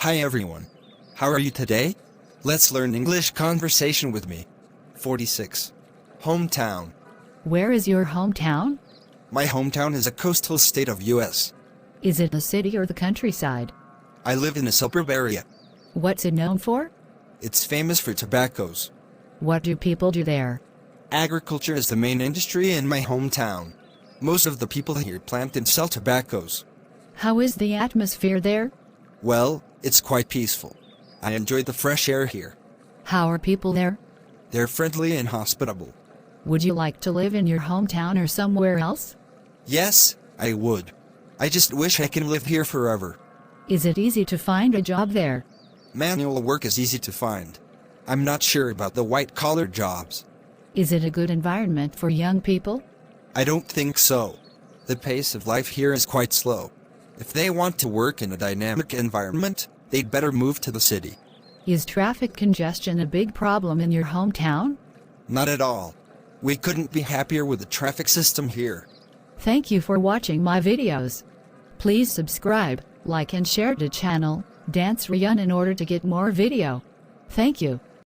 Hi everyone. How are you today? Let's learn English conversation with me. 46. Hometown. Where is your hometown? My hometown is a coastal state of US. Is it the city or the countryside? I live in a suburb area. What's it known for? It's famous for tobaccos. What do people do there? Agriculture is the main industry in my hometown. Most of the people here plant and sell tobaccos. How is the atmosphere there? Well, it's quite peaceful. I enjoy the fresh air here. How are people there? They're friendly and hospitable. Would you like to live in your hometown or somewhere else? Yes, I would. I just wish I can live here forever. Is it easy to find a job there? Manual work is easy to find. I'm not sure about the white-collar jobs. Is it a good environment for young people? I don't think so. The pace of life here is quite slow. If they want to work in a dynamic environment, they'd better move to the city. Is traffic congestion a big problem in your hometown? Not at all. We couldn't be happier with the traffic system here. Thank you for watching my videos. Please subscribe, like and share the channel, Sreyoun in order to get more video. Thank you.